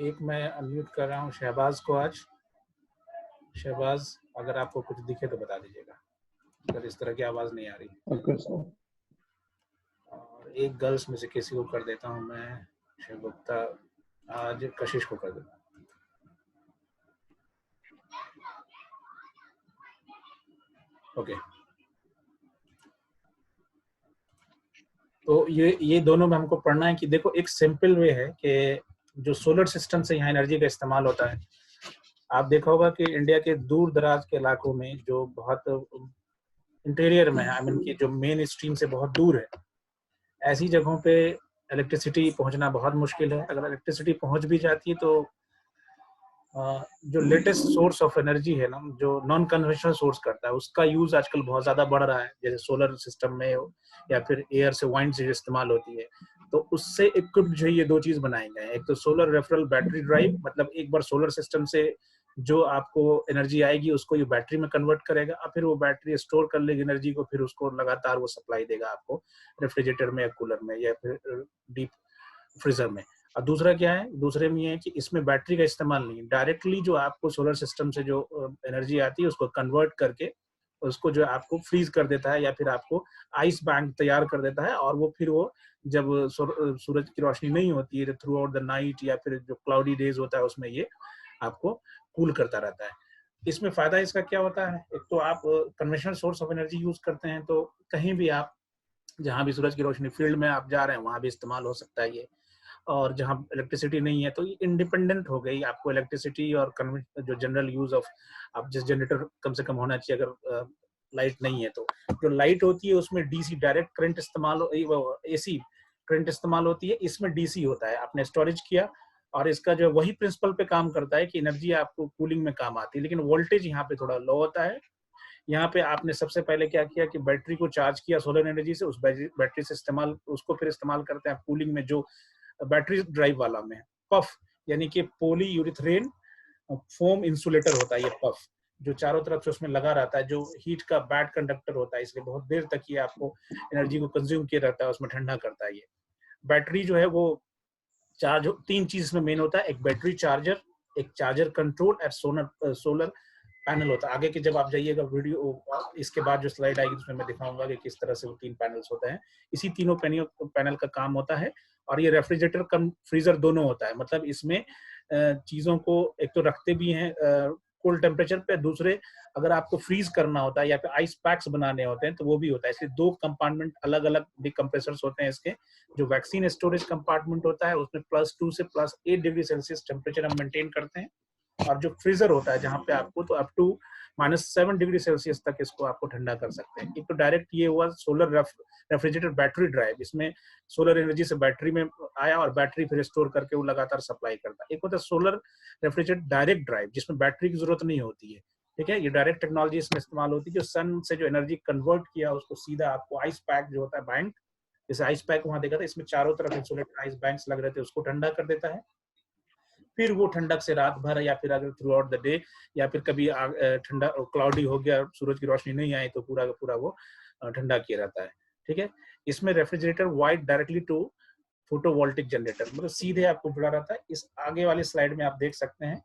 एक मैं अनम्यूट कर रहा हूँ शहबाज को आज। शहबाज, अगर आपको कुछ दिखे तो बता दीजिएगा, अगर इस तरह की आवाज़ नहीं आ रही। Okay sir. और एक गर्ल्स में से किसी को कर देता हूँ मैं, शिव गुप्ता, आज कशिश को कर देता हूँ। ओके, तो ये दोनों में हमको पढ़ना है कि देखो, एक सिंपल वे है कि जो सोलर सिस्टम से यहाँ एनर्जी का इस्तेमाल होता है। आप देखा होगा कि इंडिया के दूर दराज के इलाकों में जो बहुत इंटीरियर में है, आई मीन की जो मेन स्ट्रीम से बहुत दूर है, ऐसी जगहों पे इलेक्ट्रिसिटी पहुंचना बहुत मुश्किल है। अगर इलेक्ट्रिसिटी पहुंच भी जाती है तो जो लेटेस्ट सोर्स ऑफ एनर्जी है ना, जो नॉन कन्वेंशनल सोर्स करता है, उसका यूज आजकल बहुत ज्यादा बढ़ रहा है। जैसे सोलर सिस्टम में या फिर एयर से वाइंड से इस्तेमाल होती है, तो उससे इक्विप्ड जो ये दो चीज बनाए गए हैं। एक तो सोलर रेफरल बैटरी ड्राइव, मतलब एक बार सोलर सिस्टम से जो आपको एनर्जी आएगी उसको ये बैटरी में कन्वर्ट करेगा और फिर वो बैटरी स्टोर कर लेगी एनर्जी को, फिर उसको लगातार वो सप्लाई देगा आपको रेफ्रिजरेटर में या कूलर में या फिर डीप फ्रीजर में। और दूसरा क्या है, दूसरे में ये है कि इसमें बैटरी का इस्तेमाल नहीं है, डायरेक्टली जो आपको सोलर सिस्टम से जो एनर्जी आती है उसको कन्वर्ट करके उसको जो आपको फ्रीज कर देता है या फिर आपको आइस बैंक तैयार कर देता है। और वो फिर वो जब सूरज की रोशनी नहीं होती है थ्रू आउट द नाइट या फिर जो क्लाउडी डेज होता है उसमें ये आपको कूल करता रहता है। इसमें फायदा इसका क्या होता है, एक तो आप conventional source of energy use करते हैं तो कहीं भी आप जहां भी सूरज की रोशनी फील्ड में आप जा रहे हैं वहां भी इस्तेमाल हो सकता है ये। और जहाँ इलेक्ट्रिसिटी नहीं है तो ये इंडिपेंडेंट हो गई। आपको इलेक्ट्रिसिटी और जो जनरल यूज ऑफ, आप जिस जनरेटर कम से कम होना चाहिए अगर लाइट नहीं है तो, जो लाइट होती है उसमें डीसी डायरेक्ट करंट इस्तेमाल, एसी करंट इस्तेमाल होती है, इसमें डीसी होता है। आपने स्टोरेज किया और इसका जो वही प्रिंसिपल पे काम करता है कि एनर्जी आपको कूलिंग में काम आती है, लेकिन वोल्टेज यहाँ पे थोड़ा लो होता है। यहाँ पे आपने सबसे पहले क्या किया कि बैटरी को चार्ज किया सोलर एनर्जी से, उस बैटरी से इस्तेमाल, उसको फिर इस्तेमाल करते हैं कूलिंग में। जो बैटरी ड्राइव वाला में पफ, यानी कि पोली यूरिथ्रेन फोम इंसुलेटर होता है ये पफ, जो चारों तरफ से उसमें लगा रहता है, जो हीट का बैड कंडक्टर होता है, इसलिए बहुत देर तक ये आपको एनर्जी को कंज्यूम किया रहता है, उसमें ठंडा करता है ये। बैटरी जो है वो चार्ज, तीन चीज इसमें मेन होता है, एक बैटरी चार्जर, एक चार्जर कंट्रोल और सोलर पैनल होता है। आगे के जब आप जाइएगा वीडियो, इसके बाद जो स्लाइड आएगी उसमें मैं दिखाऊंगा कि किस तरह से वो तीन पैनल्स होते हैं। इसी तीनों पैनल का काम होता है। और ये रेफ्रिजरेटर कम फ्रीजर दोनों होता है, मतलब इसमें चीजों को एक तो रखते भी हैं कोल्ड टेम्परेचर पे, दूसरे अगर आपको फ्रीज करना होता है या फिर आइस पैक्स बनाने होते हैं तो वो भी होता है। इसलिए दो कंपार्टमेंट अलग अलग बिग कंप्रेसर्स होते हैं इसके। जो वैक्सीन स्टोरेज कंपार्टमेंट होता है उसमें +2 से +8 डिग्री सेल्सियस टेम्परेचर हम मेंटेन करते हैं। और जो फ्रीजर होता है जहाँ पे आपको तो अप टू -7 डिग्री सेल्सियस तक इसको आपको ठंडा कर सकते हैं। एक तो डायरेक्ट ये हुआ सोलर रेफ्रिजरेटर बैटरी ड्राइव, इसमें सोलर एनर्जी से बैटरी में आया और बैटरी फिर स्टोर करके वो लगातार सप्लाई करता है। एक होता है सोलर रेफ्रिजरेटर डायरेक्ट ड्राइव, जिसमें बैटरी की जरूरत नहीं होती है। ठीक है, ये डायरेक्ट टेक्नोलॉजी इसमें इस्तेमाल होती है, जो सन से जो एनर्जी कन्वर्ट किया उसको सीधा आपको आइस पैक जो होता है बैंक, जैसे आइस पैक वहां देखा था, इसमें चारों तरफ इंसुलेटेड आइस बैंक्स लग रहे थे, उसको ठंडा कर देता है। फिर वो ठंडक से रात भर या फिर अगर थ्रू आउट द डे या फिर कभी ठंडा क्लाउडी हो गया, सूरज की रोशनी नहीं आई तो पूरा का पूरा वो ठंडा किया रहता है। ठीक है, इसमें refrigerator wired directly to photovoltaic generator, मतलब सीधे आपको जुड़ा रहता है। इस आगे वाले स्लाइड में आप देख सकते हैं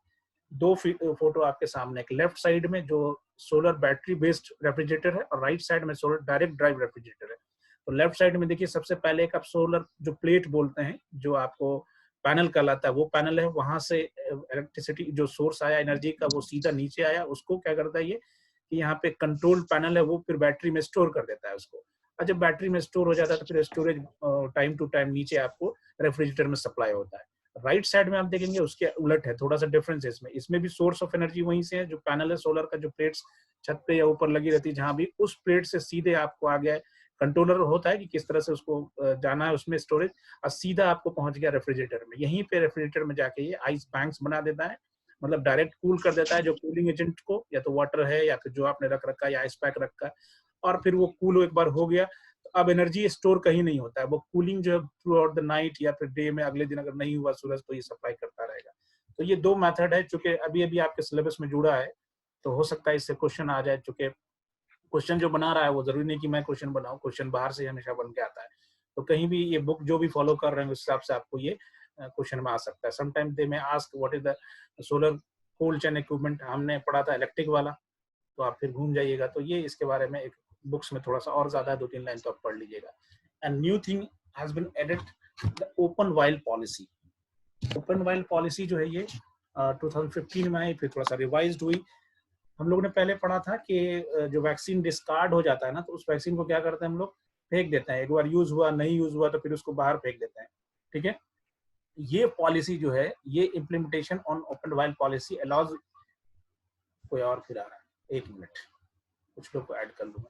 दो फोटो आपके सामने, एक लेफ्ट साइड में जो सोलर बैटरी बेस्ड रेफ्रिजरेटर है और राइट साइड में सोलर डायरेक्ट ड्राइव रेफ्रिजरेटर है। तो लेफ्ट साइड में देखिए सबसे पहले एक आप सोलर जो प्लेट बोलते हैं, जो आपको पैनल कहलाता है, वो पैनल है, वहां से इलेक्ट्रिसिटी जो सोर्स आया एनर्जी का वो सीधा नीचे आया, उसको क्या करता है ये कि यहाँ पे कंट्रोल पैनल है, वो फिर बैटरी में स्टोर कर देता है उसको। और जब बैटरी में स्टोर हो जाता है तो फिर स्टोरेज टाइम टू टाइम नीचे आपको रेफ्रिजरेटर में सप्लाई होता है। राइट साइड में आप देखेंगे उसके उलट है, थोड़ा सा डिफरेंस है इसमें। इसमें भी सोर्स ऑफ एनर्जी वहीं से है, जो पैनल है सोलर का, जो प्लेट्स छत पे या ऊपर लगी रहती है जहां भी, उस प्लेट से सीधे आपको आ गया कंट्रोलर होता है कि किस तरह से उसको जाना है उसमें स्टोरेज, और सीधा आपको पहुंच गया रेफ्रिजरेटर में। यहीं पे रेफ्रिजरेटर में जाके ये आइस बैंक्स बना देता है, मतलब डायरेक्ट कूल कर देता है जो कूलिंग एजेंट को, या तो वाटर है या फिर जो आपने रख रखा है या आइस पैक रखा है। और फिर वो कूल एक बार हो गया तो अब एनर्जी स्टोर कहीं नहीं होता है, वो कूलिंग जो है थ्रू आउट द नाइट या फिर डे में अगले दिन अगर नहीं हुआ सूरज तो ये सप्लाई करता रहेगा। तो ये दो मेथड है, चूंकि अभी अभी आपके सिलेबस में जुड़ा है तो हो सकता है इससे क्वेश्चन आ जाए। चूंकि क्वेश्चन जो बना रहा है वो जरूरी नहीं कि मैं क्वेश्चन बनाऊं, क्वेश्चन बाहर से हमेशा बन के आता है। तो कहीं भी ये बुक जो भी फॉलो कर रहे हैं उस हिसाब से आपको ये क्वेश्चन में आ सकता है। समटाइम दे में ask what is the solar cold chain equipment, हमने पढ़ा था इलेक्ट्रिक वाला, तो आप फिर घूम जाइएगा। तो ये इसके बारे में एक बुक्स में थोड़ा सा और ज्यादा है, 2-3 लाइन तो आप पढ़ लीजिएगा। And new thing has been added, the open vial policy. Open vial policy जो है ये 2015 में आई, फिर थोड़ा सा रिवाइज्ड हुई। हम लोग ने पहले पढ़ा था कि जो वैक्सीन डिस्कार्ड हो जाता है ना, तो उस वैक्सीन को क्या करते हैं हम लोग, फेंक देते हैं। एक बार यूज हुआ, नहीं यूज हुआ तो फिर उसको बाहर फेंक देते हैं, ठीक है। ये पॉलिसी जो है, ये implementation on open vial policy allows, कोई और फिर आ रहा है, एक मिनट, कुछ लोग को ऐड कर लूंगा।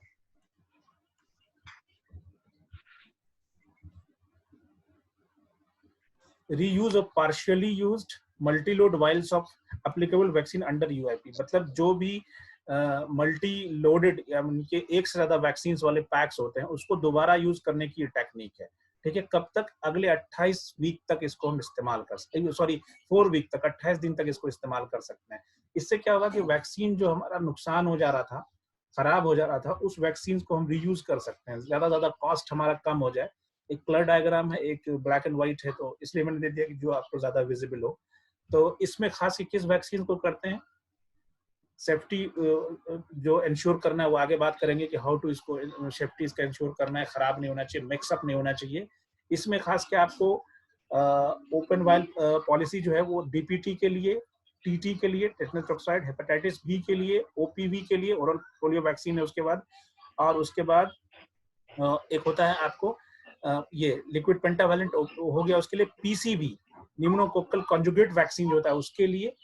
Reuse of partially used Multiload vials of applicable vaccine under UIP, मतलब जो भी मल्टी लोडेड या उनके एक से ज्यादा वैक्सीन वाले पैक्स होते हैं, उसको दोबारा यूज करने की टेक्निक है, ठीक है। कब तक? अगले 28 वीक तक इसको हम इस्तेमाल कर सकते हैं, सॉरी 4 वीक तक, 28 दिन तक इसको इस्तेमाल कर सकते हैं। इससे क्या होगा कि वैक्सीन जो हमारा नुकसान हो जा रहा था, खराब हो जा रहा था, उस वैक्सीन को हम रीयूज कर सकते हैं, ज्यादा कॉस्ट हमारा कम हो जाए। एक कलर डायग्राम है, एक ब्लैक एंड व्हाइट है, तो इसलिए मैंने दे दिया कि जो आपको ज्यादा विजिबल हो। तो इसमें खास किस वैक्सीन को करते हैं, सेफ्टी जो इंश्योर करना है वो आगे बात करेंगे कि हाउ टू इसको सेफ्टी इसका इंश्योर करना है, खराब नहीं होना चाहिए, मिक्सअप नहीं होना चाहिए। इसमें खास के आपको ओपन वाइल पॉलिसी जो है वो डीपीटी के लिए, टीटी के लिए, टेटनस टॉक्साइड, हेपेटाइटिस बी के लिए, ओपीवी के लिए, ओरल पोलियो वैक्सीन है उसके बाद, और उसके बाद एक होता है आपको ये लिक्विड पेंटावैलेंट हो गया, उसके लिए पीसीवी, निमोकोकल कॉन्जुगेट वैक्सीन जो होता है उसके लिए,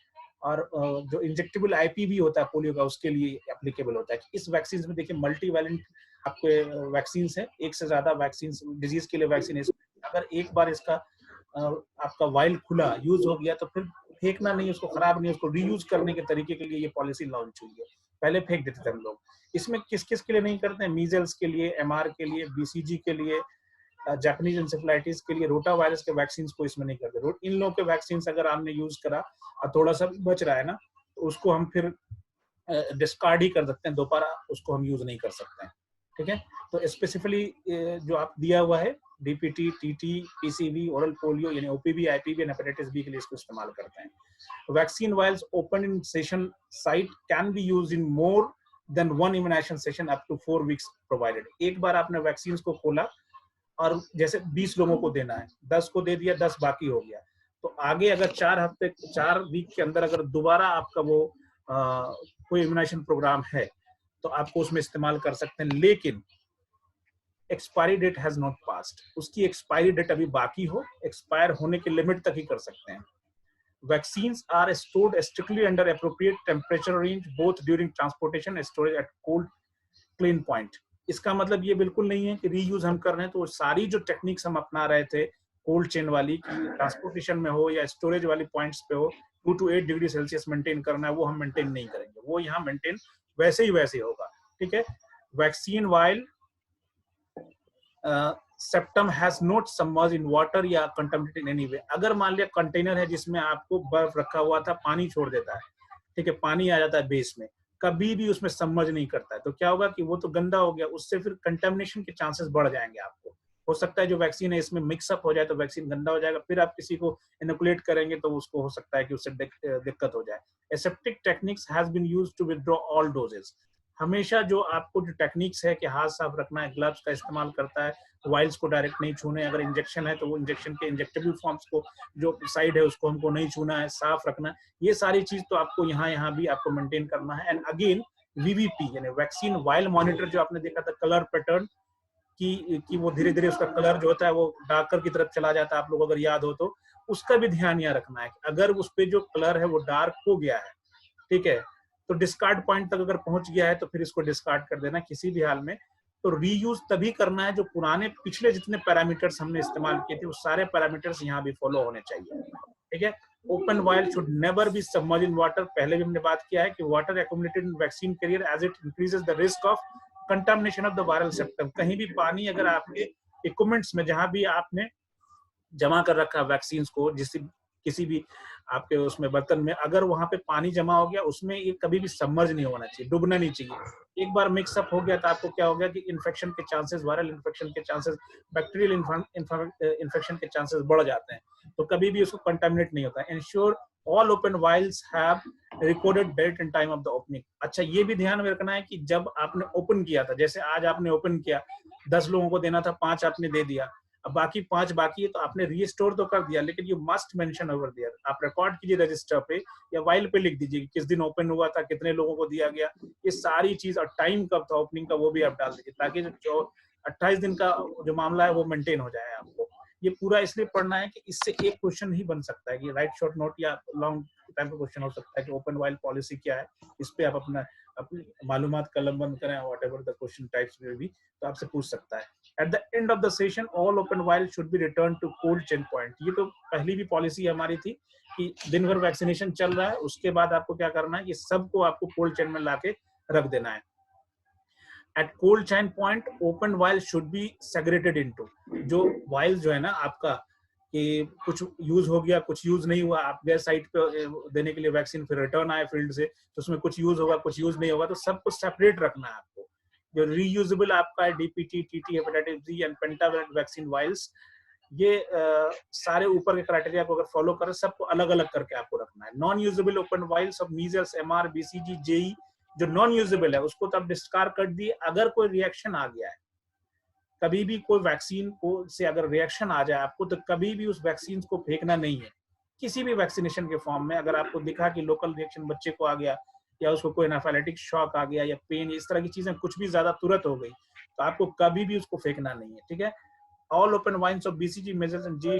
और जो इंजेक्टेबल आईपीवी होता है पोलियो का, उसके लिए एप्लीकेबल होता है। इस वैक्सीन में देखिए मल्टी वैलेंट आपके वैक्सीन है, एक से ज्यादा वैक्सीन डिजीज के लिए वैक्सीन है। अगर एक बार इसका आपका वाइल खुला यूज हो गया तो फिर फेंकना नहीं, उसको खराब नहीं, उसको रीयूज करने के तरीके के लिए ये पॉलिसी लॉन्च हुई है। पहले फेंक देते थे हम लोग। इसमें किस किस के लिए नहीं करते हैं? मीजल्स के लिए, एमआर के लिए, बीसीजी के लिए, जापानीज इंसेफेलाइटिस के लिए, रोटा वायरस के वैक्सीन को इसमें नहीं करते। इन लोगों के वैक्सीन अगर आपने यूज करा और थोड़ा सा बच रहा है ना, तो उसको हम फिर डिस्कार्ड ही कर सकते हैं, दोबारा उसको हम यूज नहीं कर सकते हैं, ठीक है। तो स्पेसिफिकली जो आप दिया हुआ है DPT, TT, PCV, oral polio यानी OPV, IPV and hepatitis B के लिए इसको इस्तेमाल करते हैं। Vaccine vials open in session site can be used in more than one immunization session up to 4 weeks provided. एक बार आपने वैक्सीन को खोला और जैसे 20 लोगों को देना है, 10 को दे दिया, 10 बाकी हो गया, तो आगे अगर 4 वीक के अंदर अगर दोबारा आपका वो कोई इम्यूनाइजेशन प्रोग्राम है तो आपको उसमें इस्तेमाल कर सकते हैं। लेकिन expiry date has not passed, उसकी एक्सपायरी डेट अभी बाकी हो, एक्सपायर होने के लिमिट तक ही कर सकते हैं। Vaccines are stored strictly under appropriate temperature range both during transportation, storage at cold clean point. इसका मतलब ये बिल्कुल नहीं है कि रीयूज हम कर रहे हैं तो सारी जो टेक्निक्स हम अपना रहे थे कोल्ड चेन वाली, कि ट्रांसपोर्टेशन में हो या स्टोरेज वाली पॉइंट्स पे हो 2 to 8 डिग्री सेल्सियस मेंटेन करना है, वो हम मेंटेन नहीं करेंगे, वो यहाँ मेंटेन वैसे ही होगा, ठीक है। Vaccine while septum has not submerged in water या कंटामिनेटेड इन एनी वे। अगर मान लिया कंटेनर है जिसमें आपको बर्फ रखा हुआ था, पानी छोड़ देता है, ठीक है, पानी आ जाता है बेस में, कभी भी उसमें सबमर्ज नहीं करता है, तो क्या होगा कि वो तो गंदा हो गया, उससे फिर कंटामिनेशन के चांसेस बढ़ जाएंगे। आपको हो सकता है जो वैक्सीन है इसमें मिक्सअप हो जाए तो वैक्सीन गंदा हो जाएगा, फिर आप किसी को इनोकुलेट करेंगे तो उसको हो सकता है कि उससे दिक्कत हो जाए। Aseptic techniques has been used to withdraw all doses. हमेशा जो आपको जो टेक्निक्स है कि हाथ साफ रखना है, ग्लव्स का इस्तेमाल करता है, वाइल्स को डायरेक्ट नहीं छूने, अगर इंजेक्शन है तो वो इंजेक्शन के इंजेक्टेबल फॉर्म्स को जो साइड है उसको हमको नहीं छूना है, साफ रखना है, ये सारी चीज तो आपको यहाँ भी आपको मेंटेन करना है। एंड अगेन वीवीपी यानी वैक्सीन वाइल मॉनिटर, जो आपने देखा था कलर पैटर्न कि वो धीरे धीरे उसका कलर जो होता है वो डार्कर की तरफ चला जाता है, आप लोग अगर याद हो तो उसका भी ध्यान यहाँ रखना है कि अगर उस पे जो कलर है वो डार्क हो गया है, ठीक है, तो डिस्कार्ड पॉइंट तक अगर पहुंच गया है तो फिर इसको डिस्कार्ड कर देना किसी भी हाल में। तो रीयूज तभी करना है जो पुराने पिछले जितने पैरामीटर्स हमने इस्तेमाल किए थे वो सारे पैरामीटर्स यहाँ भी फॉलो होने चाहिए, ठीक है। Open vial should never be submerged in water. पहले भी हमने बात किया है कि water accumulated in vaccine carrier as it increases the risk of contamination of the viral septum. कहीं भी पानी अगर आपके इक्विपमेंट्स में जहां भी आपने जमा कर रखा है वैक्सीन को, किसी भी आपके उसमें बर्तन में, अगर वहां पे पानी जमा हो गया उसमें ये कभी भी सबमर्ज नहीं होना चाहिए, डूबना नहीं चाहिए। एक बार मिक्सअप हो गया तो आपको क्या हो गया कि इन्फेक्शन के चांसेस, वायरल इन्फेक्शन के चांसेस, बैक्टीरियल इन्फेक्शन के चांसेस बढ़ जाते हैं। तो कभी भी उसको कंटामिनेट नहीं होता। Ensure all open vials have recorded date and time of the opening. अच्छा, ये भी ध्यान में रखना है कि जब आपने ओपन किया था, जैसे आज आपने ओपन किया, 10 लोगों को देना था, 5 आपने दे दिया, अब बाकी 5 बाकी है, तो आपने रीस्टोर तो कर दिया, लेकिन you must mention over there, आप रिकॉर्ड कीजिए रजिस्टर पे या वाइल पे लिख दीजिए कि किस दिन ओपन हुआ था, कितने लोगों को दिया गया, ये सारी चीज, और टाइम कब था ओपनिंग का वो भी आप डाल दीजिए, ताकि जो 28 दिन का जो मामला है वो मेंटेन हो जाए आपको। ये पूरा इसलिए पढ़ना है कि इससे एक क्वेश्चन ही बन सकता है कि राइट शॉर्ट नोट या लॉन्ग टाइम का क्वेश्चन हो सकता है कि ओपन वाइल पॉलिसी क्या है, इस पे आप अपनी मालूमात कलम बंद करें, व्हाटएवर द क्वेश्चन टाइप्स में भी तो आपसे पूछ सकता है। At the end of the session all open vial should be return to cold chain point. ये तो पहली भी पॉलिसी हमारी थी कि दिन भर वैक्सीनेशन चल रहा है, उसके बाद आपको क्या करना है, ये सबको आपको कोल्ड चेन में लाके रख देना है। At cold chain point open vial should be segregated into, जो वाइल जो है ना आपका, कि कुछ यूज हो गया, कुछ यूज नहीं हुआ, आप गए साइट पे देने के लिए वैक्सीन, फिर रिटर्न आए फील्ड से, तो उसमें कुछ यूज होगा, कुछ यूज नहीं होगा, तो सबको सेपरेट रखना है आपको। जो रीयूजेबल आपका है, DPT, TT, hepatitis B and pentavalent vaccine vials, ये सारे ऊपर के क्राइटेरिया को अगर फॉलो करें, सबको अलग अलग करके आपको रखना है। Non usable open vials of measles, MR, BCG, JE, जो नॉन यूजेबल है उसको तो आप डिस्कार्ड कर दिए। अगर कोई रिएक्शन आ गया है, कभी भी कोई वैक्सीन को से अगर रिएक्शन आ जाए आपको, तो कभी भी उस वैक्सीन को फेंकना नहीं है। किसी भी वैक्सीनेशन के फॉर्म में अगर आपको दिखा कि लोकल रिएक्शन बच्चे को आ गया, या उसको कोई एनाफाइलेटिक शॉक आ गया, या पेन, इस तरह की चीजें कुछ भी ज्यादा तुरंत हो गई, तो आपको कभी भी उसको फेंकना नहीं है, ठीक है। All open vials of BCG, measles and G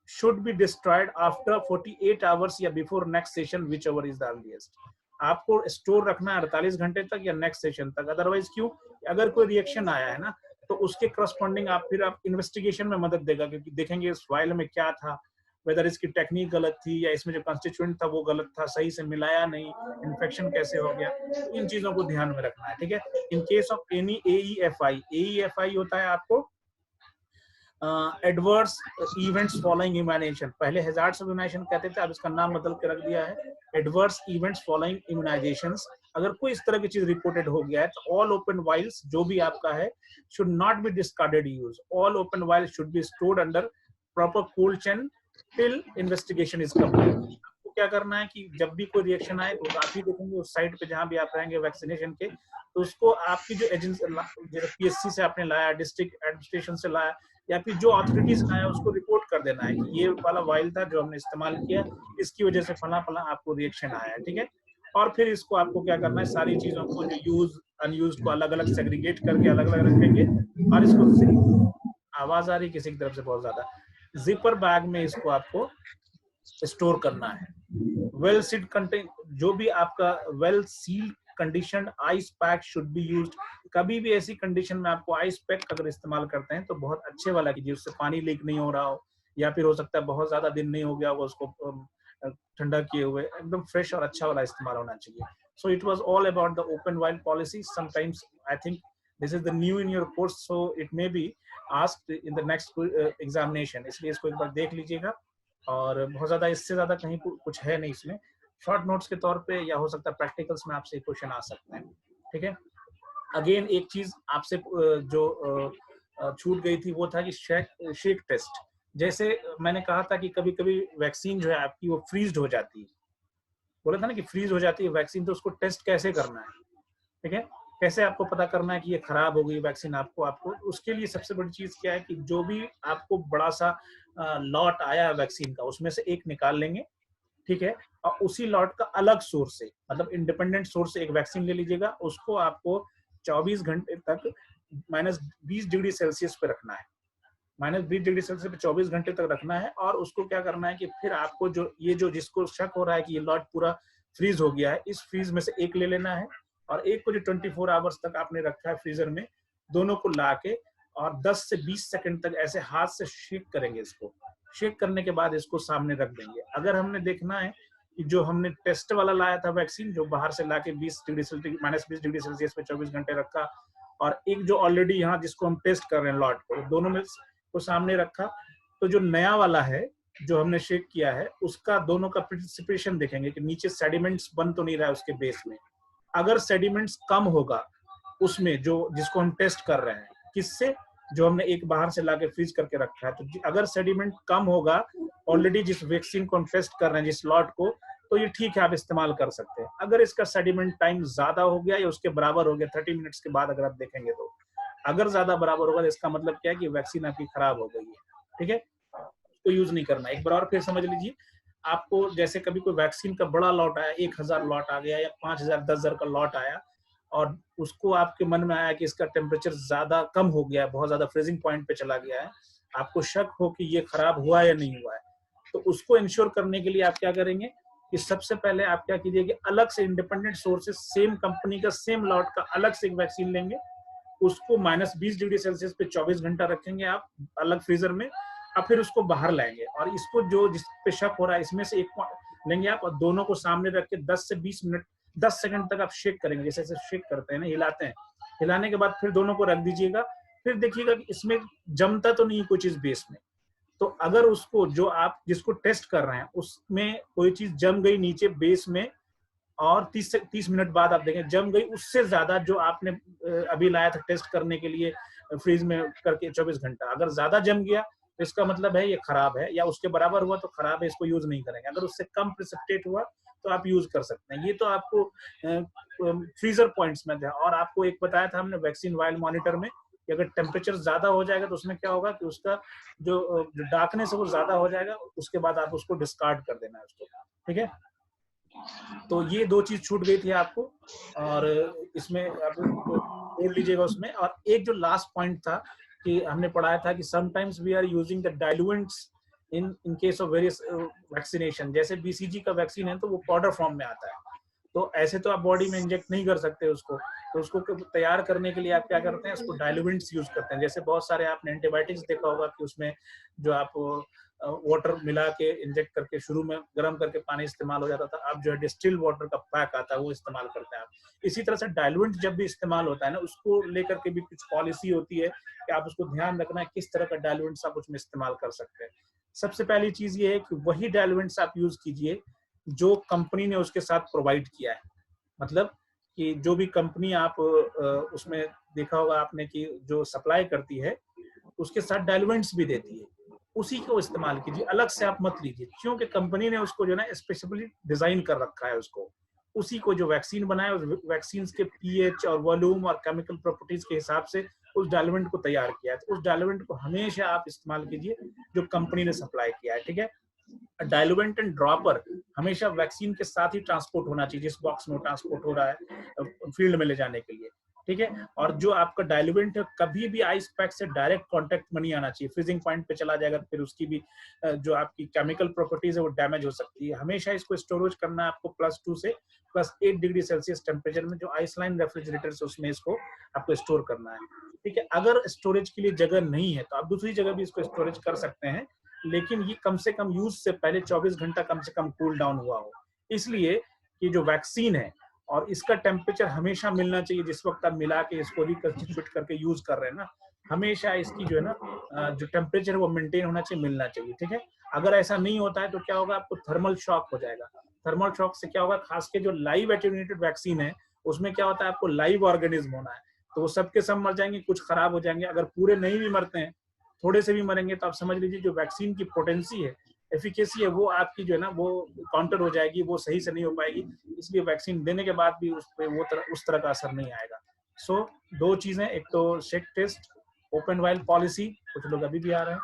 should be destroyed after 48 hours या before next session whichever is the earliest। आपको स्टोर रखना है 48 घंटे तक या नेक्स्ट सेशन तक। अदरवाइज क्यों, अगर कोई रिएक्शन आया है ना, तो उसके करस्पॉन्डिंग आप फिर आप इन्वेस्टिगेशन में मदद देगा, क्योंकि देखेंगे इस फाइल में क्या था, वेदर इसकी टेक्निक गलत थी या इसमें जो कंस्टिट्यूएंट था वो गलत था, सही से मिलाया नहीं, इन्फेक्शन कैसे हो गया, इन चीजों को ध्यान में रखना है, ठीक है। इन केस ऑफ एनी एईएफआई होता है आपको एडवर्स इवेंट्स फॉलोइंग इम्यूनाइजेशन। पहले हैजार्ड्स ऑफ इम्यूनाइजेशन कहते थे, अब इसका नाम बदल के रख दिया है एडवर्स इवेंट्स फॉलोइंग इम्यूनाइजेशंस। अगर कोई इस तरह की चीज रिपोर्टेड हो गया है, तो ऑल ओपन वाइल्स जो भी आपका है should not be discarded use. All open vials should be stored under proper cold chain till investigation is complete. आपको क्या करना है कि जब भी कोई रिएक्शन आए, तो आप ही देखेंगे उस साइट पे जहां भी आप रहेंगे वैक्सीनेशन के, तो उसको आपकी जो एजेंसी, जैसे पीएससी से आपने लाया, डिस्ट्रिक्ट एडमिनिस्ट्रेशन से लाया, या फिर जो अथॉरिटीज लाया, उसको रिपोर्ट कर देना है कि ये वाला वाइल था जो हमने इस्तेमाल किया, इसकी वजह से फला फला आपको रिएक्शन आया है, ठीक है। और फिर इसको आपको क्या करना है, सारी चीजों को जो यूज अनयूज को अलग अलग सेग्रीगेट करके अलग अलग रखेंगे, और इसको, आवाज आ रही किसी की तरफ से बहुत ज्यादा, जिपर बैग में इसको आपको स्टोर करना है। वेल सील्ड कंटेन, जो भी आपका well sealed condition ice pack should be used. कभी भी ऐसी कंडीशन में आपको आइस पैक अगर इस्तेमाल करते हैं, तो बहुत अच्छे वाला कीजिए, उससे पानी लीक नहीं हो रहा हो, या फिर हो सकता है बहुत ज्यादा दिन नहीं हो गया होगा उसको ठंडा किए हुए, एकदम फ्रेश और अच्छा वाला इस्तेमाल होना चाहिए। So it was all about the open vial policy. Sometimes I think this is the new in your course, so it may be asked in the next examination, इसलिए इसको एक बार देख लीजिएगा। और बहुत ज्यादा इससे ज्यादा कहीं कुछ है नहीं इसमें, शॉर्ट नोट्स के तौर पे, या हो सकता है प्रैक्टिकल्स में आपसे क्वेश्चन आ सकते हैं, ठीक है। अगेन एक चीज आपसे जो छूट गई थी, वो था कि शेक टेस्ट। जैसे मैंने कहा था कि कभी कभी वैक्सीन जो है आपकी वो फ्रीज हो जाती है, बोला था ना कि फ्रीज हो जाती है वैक्सीन, तो उसको टेस्ट कैसे करना है, ठीक है। कैसे आपको पता करना है कि ये खराब हो गई वैक्सीन, आपको उसके लिए सबसे बड़ी चीज क्या है कि जो भी आपको बड़ा सा लॉट आया है वैक्सीन का, उसमें से एक निकाल लेंगे, ठीक है, और उसी लॉट का अलग सोर्स से, मतलब इंडिपेंडेंट सोर्स से एक वैक्सीन ले लीजिएगा, उसको आपको 24 घंटे तक -20 डिग्री सेल्सियस पे रखना है, -20 डिग्री सेल्सियस पे 24 घंटे तक रखना है। और उसको क्या करना है कि फिर आपको जो जिसको शक हो रहा है कि ये लॉट पूरा फ्रीज हो गया है, इस फ्रीज में से एक ले लेना है, और एक को जो 24 आवर्स तक आपने रखा है फ्रीजर में, दोनों को ला के और 10 से 20 सेकंड तक ऐसे हाथ से शेक करेंगे। इसको शेक करने के बाद इसको सामने रख देंगे। अगर हमने देखना है कि जो हमने टेस्ट वाला लाया था वैक्सीन, जो बाहर से लाके -20 डिग्री सेल्सियस पे 24 घंटे रखा, और एक जो ऑलरेडी यहाँ जिसको हम टेस्ट कर रहे हैं लॉट को, दोनों में को सामने रखा, तो जो नया वाला है जो हमने शेक किया है, उसका दोनों का पार्टिसिपेशन देखेंगे कि नीचे सेडिमेंट्स बन तो नहीं रहा है उसके बेस में। अगर सेडिमेंट्स कम होगा उसमें, जो जिसको हम टेस्ट कर रहे हैं, किससे, जो हमने एक बाहर से लाके फ्रीज करके रखा है। तो अगर सेडिमेंट कम होगा ऑलरेडी जिस वैक्सीन को हम टेस्ट कर रहे हैं जिस लॉट को, तो ये ठीक है, आप इस्तेमाल कर सकते हैं। अगर इसका सेडिमेंट टाइम ज्यादा हो गया या उसके बराबर हो गया 30 मिनट्स के बाद अगर आप देखेंगे, तो अगर ज्यादा बराबर होगा तो इसका मतलब क्या है कि वैक्सीन आपकी खराब हो गई है, ठीक है, उसको यूज नहीं करना। एक बार और फिर समझ लीजिए, आपको जैसे कभी कोई वैक्सीन का बड़ा लॉट आया, 1000 लॉट आ गया या 5000 10,000 का लॉट आया, और उसको आपके मन में आया कि इसका टेम्परेचर ज्यादा कम हो गया है, बहुत ज्यादा फ्रीजिंग पॉइंट पे चला गया है, आपको शक हो कि ये खराब हुआ या नहीं हुआ है, तो उसको इंश्योर करने के लिए आप क्या करेंगे कि सबसे पहले आप क्या कीजिए कि अलग से इंडिपेंडेंट सोर्सेज सेम कंपनी का सेम लॉट का अलग से एक वैक्सीन लेंगे, उसको -20 डिग्री सेल्सियस पे 24 घंटा रखेंगे आप अलग फ्रीजर में, और फिर उसको बाहर लाएंगे, और इसको जो जिस पे शक हो रहा है इसमें से एक लेंगे आप और दोनों को सामने रख के 10 से 20 मिनट 10 सेकंड तक आप शेक करेंगे, जैसे शेक करते हैं ना, हिलाते हैं, हिलाने के बाद फिर दोनों को रख दीजिएगा, फिर देखिएगा कि इसमें जमता तो नहीं कोई चीज बेस में। तो अगर उसको जो आप जिसको टेस्ट कर रहे हैं उसमें कोई चीज जम गई नीचे बेस में, और 30 मिनट बाद आप देखें जम गई उससे ज्यादा जो आपने अभी लाया था टेस्ट करने के लिए फ्रीज में करके 24 घंटा, अगर ज्यादा जम गया तो इसका मतलब है ये खराब है, या उसके बराबर हुआ तो खराब है, इसको यूज नहीं करेंगे। अगर उससे कम प्रिसिपिटेट हुआ तो आप यूज कर सकते हैं। ये तो आपको फ्रीजर पॉइंट्स में था। और आपको एक बताया था हमने वैक्सीन वाइल मॉनिटर में कि अगर टेम्परेचर ज्यादा हो जाएगा तो उसमें क्या होगा कि उसका जो डार्कनेस है वो ज्यादा हो जाएगा, उसके बाद आप उसको डिस्कार्ड कर देना है उसको, ठीक है। तो ये दो चीज छूट गई थी आपको, और इसमें आप जोड़ लीजिएगा उसमें। और एक जो लास्ट पॉइंट था कि हमने पढ़ाया था कि sometimes we are using the diluents in case of various vaccination. जैसे बीसीजी का वैक्सीन है तो वो पाउडर फॉर्म में आता है, तो ऐसे तो आप बॉडी में इंजेक्ट नहीं कर सकते उसको, तो उसको तैयार करने के लिए आप क्या करते हैं, उसको डाइल्यूएंट्स यूज करते हैं। जैसे बहुत सारे आपने एंटीबायोटिक्स देखा होगा कि उसमें जो आप वाटर मिला के इंजेक्ट करके शुरू में गर्म करके पानी इस्तेमाल हो जाता था, अब जो है डिस्टिल वाटर का पैक आता है वो इस्तेमाल करते हैं आप। इसी तरह से डाइल्यूएंट जब भी इस्तेमाल होता है ना, उसको लेकर के भी कुछ पॉलिसी होती है कि आप उसको ध्यान रखना है किस तरह का डाइल्यूएंट्स आप उसमें इस्तेमाल कर सकते हैं। सबसे पहली चीज ये है कि वही डाइल्यूएंट्स आप यूज कीजिए जो कंपनी ने उसके साथ प्रोवाइड किया है। मतलब कि जो भी कंपनी आप उसमें देखा होगा आपने कि जो सप्लाई करती है उसके साथ डाइल्यूएंट्स भी देती है, उसी को इस्तेमाल कीजिए, अलग से आप मत लीजिए, क्योंकि कंपनी ने उसको जो है ना स्पेशली डिजाइन कर रखा है उसको, उसी को जो वैक्सीन बनाया उस वैक्सीन के पीएच और वॉल्यूम और केमिकल प्रॉपर्टीज के हिसाब से उस डाइल्यूएंट को तैयार किया है। तो उस डाइल्यूएंट को हमेशा आप इस्तेमाल कीजिए जो कंपनी ने सप्लाई किया है, ठीक है। डाइल्यूएंट एंड ड्रॉपर हमेशा वैक्सीन के साथ ही ट्रांसपोर्ट होना चाहिए जिस बॉक्स में ट्रांसपोर्ट हो रहा है फील्ड में ले जाने के लिए, ठीक है। और जो आपका डाइल्यूएंट है कभी भी आइस पैक से डायरेक्ट कांटेक्ट में नहीं आना चाहिए, फ्रीजिंग पॉइंट पे चला जाएगा तो फिर उसकी भी जो आपकी केमिकल प्रॉपर्टीज है वो डैमेज हो सकती है। हमेशा इसको स्टोरेज करना है आपको +2 से +8 डिग्री सेल्सियस टेम्परेचर में, जो आइसलाइन रेफ्रिजरेटर से उसमें इसको आपको स्टोर करना है, ठीक है। अगर स्टोरेज के लिए जगह नहीं है तो आप दूसरी जगह भी इसको स्टोरेज कर सकते हैं, लेकिन ये कम से कम यूज से पहले 24 घंटा कम से कम कूल डाउन हुआ हो, इसलिए कि जो वैक्सीन है और इसका टेम्परेचर हमेशा मिलना चाहिए जिस वक्त आप मिला के इसको रिकंस्टिट्यूट करके यूज कर रहे हैं ना, हमेशा इसकी जो है ना जो टेम्परेचर है वो मेंटेन होना चाहिए, मिलना चाहिए, ठीक है। अगर ऐसा नहीं होता है तो क्या होगा, आपको थर्मल शॉक हो जाएगा। थर्मल शॉक से क्या होगा, खास के जो लाइव एटेन्यूएटेड वैक्सीन है उसमें क्या होता है, आपको लाइव ऑर्गेनिज्म होना है, तो वो सबके सब मर जाएंगे, कुछ खराब हो जाएंगे। अगर पूरे नहीं भी मरते हैं, थोड़े से भी मरेंगे, तो आप समझ लीजिए जो वैक्सीन की पोटेंसी है, एफिकेसी है, वो आपकी जो है ना वो काउंटर हो जाएगी, वो सही से नहीं हो पाएगी। इसलिए वैक्सीन देने के बाद भी उस पे वो उस तरह का असर नहीं आएगा। सो दो चीजें, एक तो shake test, open vial policy, कुछ लोग अभी भी आ रहे हैं,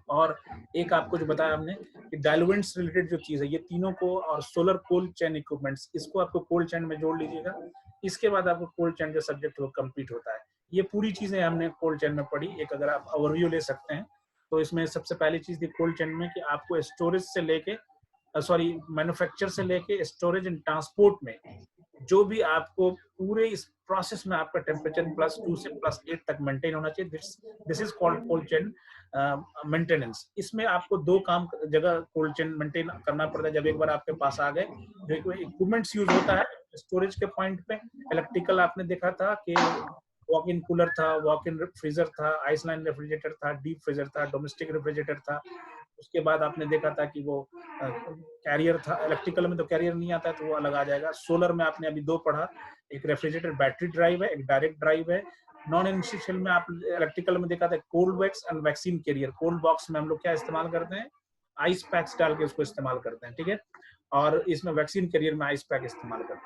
और एक आपको जो बताया हमने कि डाइल्यूएंट्स रिलेटेड जो चीज है, ये तीनों को, और सोलर कोल्ड चेन इक्विपमेंट्स, इसको आपको कोल्ड चेन में जोड़ लीजिएगा। इसके बाद आपको कोल्ड चेन का सब्जेक्ट वो कंप्लीट होता है। ये पूरी चीजें हमने कोल्ड चेन में पढ़ी। एक अगर आप ओवरव्यू ले सकते हैं तो इसमें सबसे पहली चीज थी कोल्ड चेन में कि आपको स्टोरेज से लेके मैन्युफैक्चर से लेके स्टोरेज एंड ट्रांसपोर्ट में जो भी आपको पूरे इस प्रोसेस में आपका टेम्परेचर +2 से +8 तक मेंटेन होना चाहिए। This is called cold chain maintenance. इसमें आपको दो काम जगह कोल्ड चेन मेंटेन करना पड़ता है। जब एक बार आपके पास आ गए, जो इक्विपमेंट्स यूज होता है स्टोरेज के पॉइंट पे, इलेक्ट्रिकल आपने देखा था कि वॉक इन कूलर था, वॉक इन फ्रीजर था, आइसलाइन रेफ्रिजरेटर था, डीप फ्रीजर था, डोमेस्टिक रेफ्रिजरेटर था। उसके बाद आपने देखा था कि वो कैरियर था। इलेक्ट्रिकल में तो कैरियर नहीं आता है तो वो अलग आ जाएगा। सोलर में आपने अभी दो पढ़ा, एक रेफ्रिजरेटर बैटरी ड्राइव है, एक डायरेक्ट ड्राइव है। नॉन इंडस्ट्रियल में आप इलेक्ट्रिकल में देखा था cold wax and vaccine carrier. Cold box में हम लोग क्या इस्तेमाल करते हैं, आइस पैक्स डाल के उसको इस्तेमाल करते हैं, ठीक है। और इसमें वैक्सीन कैरियर में आइस पैक इस्तेमाल करते हैं।